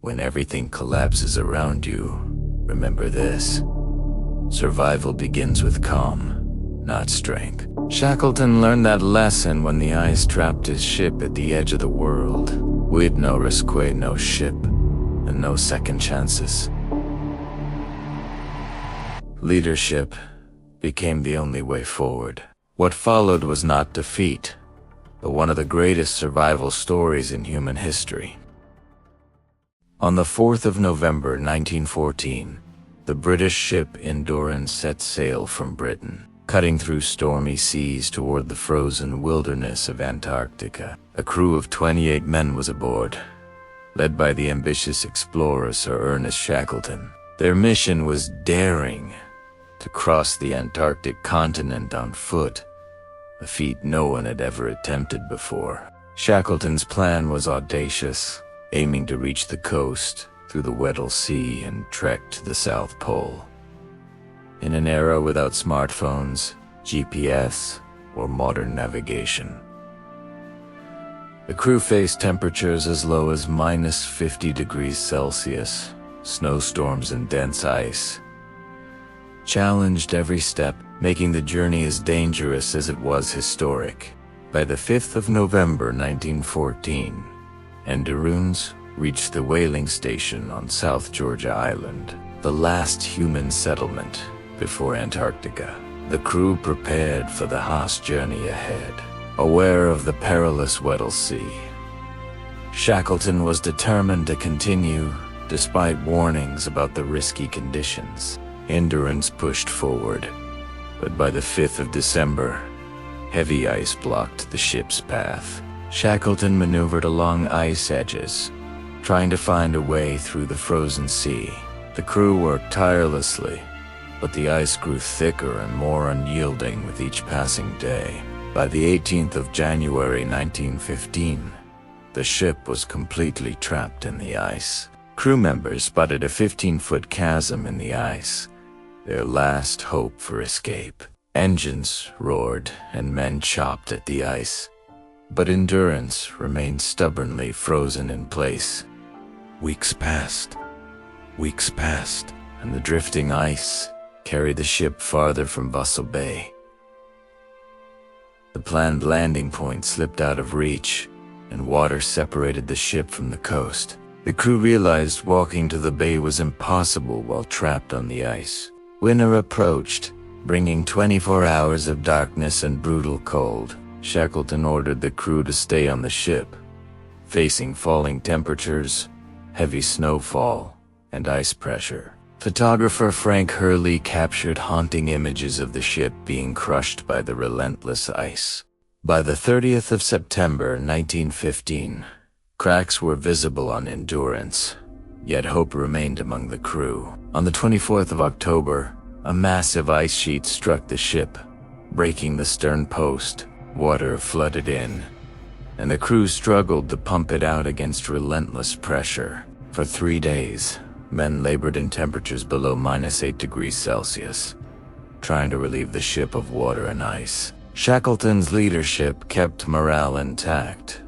When everything collapses around you, remember this. Survival begins with calm, not strength. Shackleton learned that lesson when the ice trapped his ship at the edge of the world. With no rescue, no ship, and no second chances. Leadership became the only way forward. What followed was not defeat, but one of the greatest survival stories in human history. On the 4th of November 1914, the British ship Endurance set sail from Britain, cutting through stormy seas toward the frozen wilderness of Antarctica. A crew of 28 men was aboard, led by the ambitious explorer Sir Ernest Shackleton. Their mission was daring, to cross the Antarctic continent on foot, a feat no one had ever attempted before. Shackleton's plan was audacious, aiming to reach the coast through the Weddell Sea and trek to the South Pole. In an era without smartphones, GPS, or modern navigation. The crew faced temperatures as low as -50 degrees Celsius, snowstorms and dense ice. Challenged every step, making the journey as dangerous as it was historic. By the 5th of November 1914, Endurance reached the whaling station on South Georgia Island, the last human settlement before Antarctica. The crew prepared for the harsh journey ahead, aware of the perilous Weddell Sea. Shackleton was determined to continue, despite warnings about the risky conditions. Endurance pushed forward, but by the 5th of December, heavy ice blocked the ship's path. Shackleton maneuvered along ice edges, trying to find a way through the frozen sea. The crew worked tirelessly, but the ice grew thicker and more unyielding with each passing day. By the 18th of January 1915, the ship was completely trapped in the ice. Crew members spotted a 15-foot chasm in the ice, their last hope for escape. Engines roared and men chopped at the ice, but Endurance remained stubbornly frozen in place. Weeks passed, and the drifting ice carried the ship farther from Vessel Bay. The planned landing point slipped out of reach, and water separated the ship from the coast. The crew realized walking to the bay was impossible while trapped on the ice. Winter approached, bringing 24 hours of darkness and brutal cold. Shackleton ordered the crew to stay on the ship, facing falling temperatures, heavy snowfall, and ice pressure. Photographer Frank Hurley captured haunting images of the ship being crushed by the relentless ice. By the 30th of September 1915, cracks were visible on Endurance, yet hope remained among the crew. On the 24th of October, a massive ice sheet struck the ship, breaking the stern post. Water flooded in, and the crew struggled to pump it out against relentless pressure. For 3 days, men labored in temperatures below -8 degrees Celsius, trying to relieve the ship of water and ice. Shackleton's leadership kept morale intact,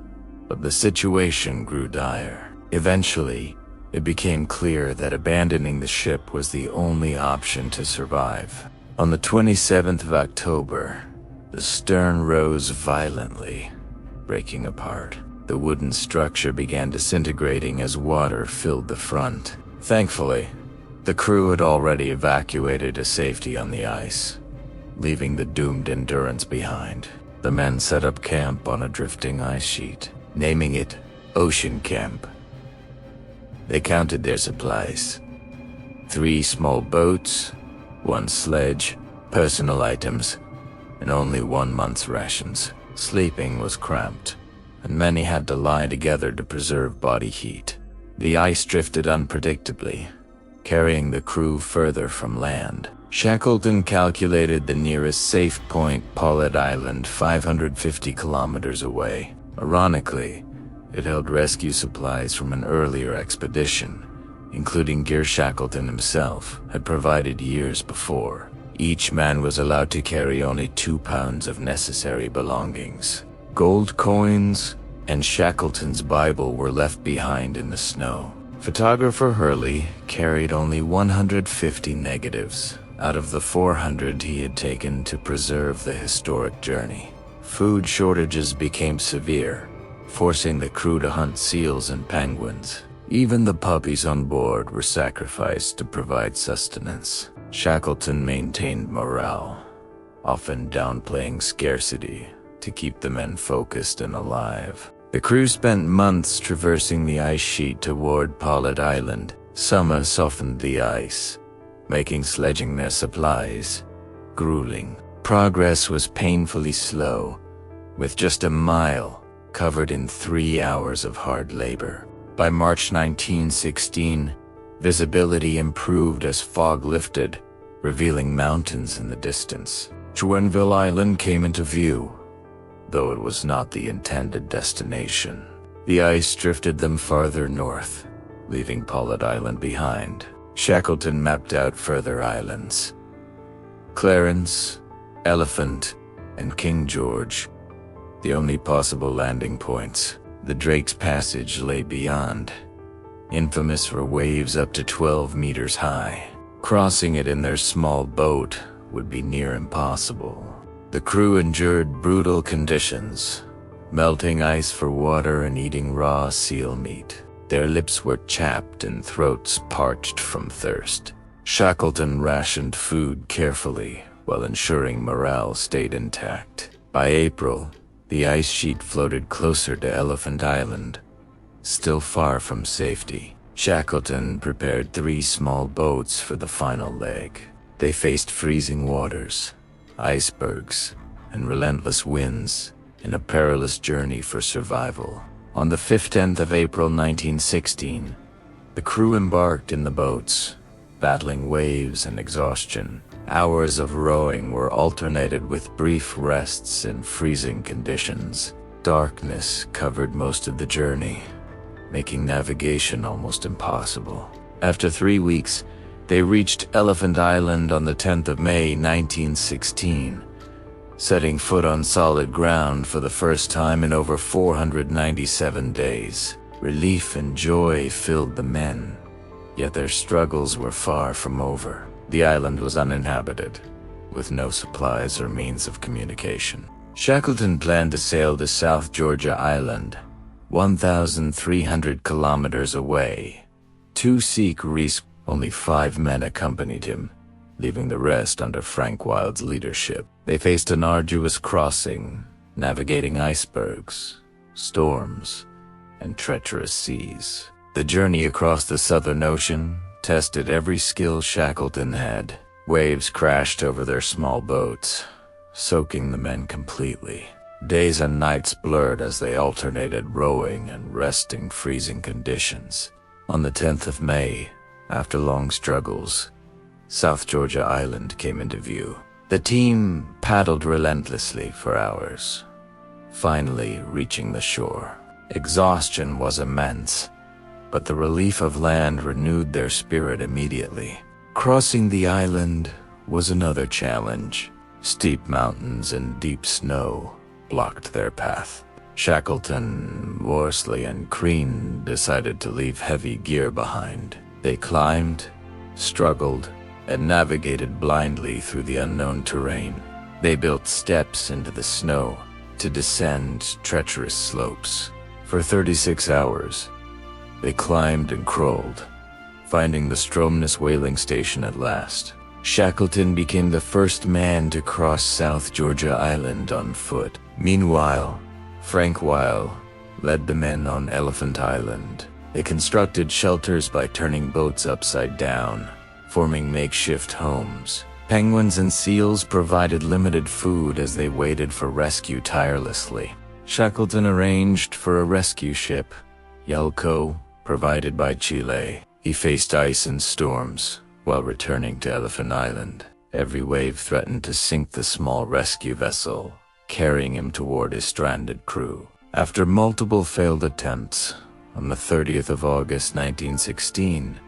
but the situation grew dire. Eventually, it became clear that abandoning the ship was the only option to survive. On the 27th of October, the stern rose violently, breaking apart. The wooden structure began disintegrating as water filled the front. Thankfully, the crew had already evacuated to safety on the ice, leaving the doomed Endurance behind. The men set up camp on a drifting ice sheet, naming it Ocean Camp. They counted their supplies: 3 small boats, 1 sledge, personal items, and only 1 month's rations. Sleeping was cramped, and many had to lie together to preserve body heat. The ice drifted unpredictably, carrying the crew further from land. Shackleton calculated the nearest safe point, Paulet Island, 550 kilometers away. Ironically, it held rescue supplies from an earlier expedition, including gear Shackleton himself had provided years before. Each man was allowed to carry only 2 pounds of necessary belongings. Gold coins and Shackleton's Bible were left behind in the snow. Photographer Hurley carried only 150 negatives out of the 400 he had taken to preserve the historic journey. Food shortages became severe, forcing the crew to hunt seals and penguins. Even the puppies on board were sacrificed to provide sustenance. Shackleton maintained morale, often downplaying scarcity to keep the men focused and alive. The crew spent months traversing the ice sheet toward Pollitt Island. Summer softened the ice, making sledging their supplies grueling. Progress was painfully slow, with just a mile covered in 3 hours of hard labor. By March 1916, visibility improved as fog lifted, revealing mountains in the distance. Juanville Island came into view, though it was not the intended destination. The ice drifted them farther north, leaving Pollitt Island behind. Shackleton mapped out further islands: Clarence, Elephant, and King George, the only possible landing points. The Drake's Passage lay beyond, infamous for waves up to 12 meters high. Crossing it in their small boat would be near impossible. The crew endured brutal conditions, melting ice for water and eating raw seal meat. Their lips were chapped and throats parched from thirst. Shackleton rationed food carefully while ensuring morale stayed intact. By April, the ice sheet floated closer to Elephant Island, still far from safety. Shackleton prepared 3 small boats for the final leg. They faced freezing waters, icebergs, and relentless winds in a perilous journey for survival. On the 15th of April 1916, the crew embarked in the boats, battling waves and exhaustion. Hours of rowing were alternated with brief rests in freezing conditions. Darkness covered most of the journey, making navigation almost impossible. After 3 weeks, they reached Elephant Island on the 10th of May 1916, setting foot on solid ground for the first time in over 497 days. Relief and joy filled the men, yet their struggles were far from over. The island was uninhabited, with no supplies or means of communication. Shackleton planned to sail to South Georgia Island, 1,300 kilometers away. To seek rescue, only 5 men accompanied him, leaving the rest under Frank Wild's leadership. They faced an arduous crossing, navigating icebergs, storms, and treacherous seas. The journey across the Southern Ocean tested every skill Shackleton had. Waves crashed over their small boats, soaking the men completely. Days and nights blurred as they alternated rowing and resting freezing conditions. On the 10th of May, after long struggles, South Georgia Island came into view. The team paddled relentlessly for hours, finally reaching the shore. Exhaustion was immense, but the relief of land renewed their spirit immediately. Crossing the island was another challenge. Steep mountains and deep snow blocked their path. Shackleton, Worsley, and Crean decided to leave heavy gear behind. They climbed, struggled, and navigated blindly through the unknown terrain. They built steps into the snow to descend treacherous slopes. For 36 hours, they climbed and crawled, finding the Stromness whaling station at last. Shackleton became the first man to cross South Georgia Island on foot. Meanwhile, Frank Weil led the men on Elephant Island. They constructed shelters by turning boats upside down, forming makeshift homes. Penguins and seals provided limited food as they waited for rescue tirelessly. Shackleton arranged for a rescue ship, Yelko, provided by Chile. He faced ice and storms while returning to Elephant Island. Every wave threatened to sink the small rescue vessel, carrying him toward his stranded crew. After multiple failed attempts, on the 30th of August 1916,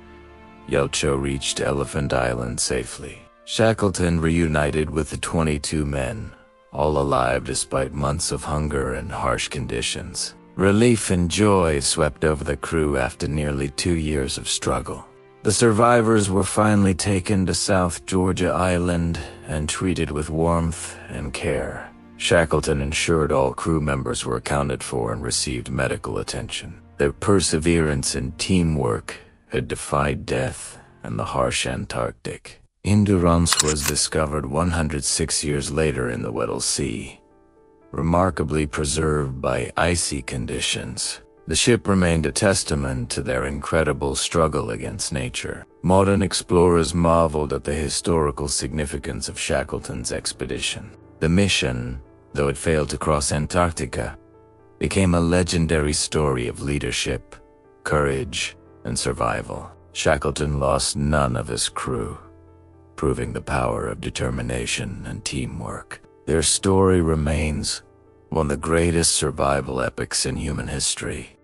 Yelcho reached Elephant Island safely. Shackleton reunited with the 22 men, all alive despite months of hunger and harsh conditions. Relief and joy swept over the crew after nearly 2 years of struggle. The survivors were finally taken to South Georgia Island and treated with warmth and care. Shackleton ensured all crew members were accounted for and received medical attention. Their perseverance and teamwork had defied death and the harsh Antarctic. Endurance was discovered 106 years later in the Weddell Sea, remarkably preserved by icy conditions. The ship remained a testament to their incredible struggle against nature. Modern explorers marveled at the historical significance of Shackleton's expedition. The mission, though it failed to cross Antarctica, became a legendary story of leadership, courage, and survival. Shackleton lost none of his crew, proving the power of determination and teamwork. Their story remains one of the greatest survival epics in human history.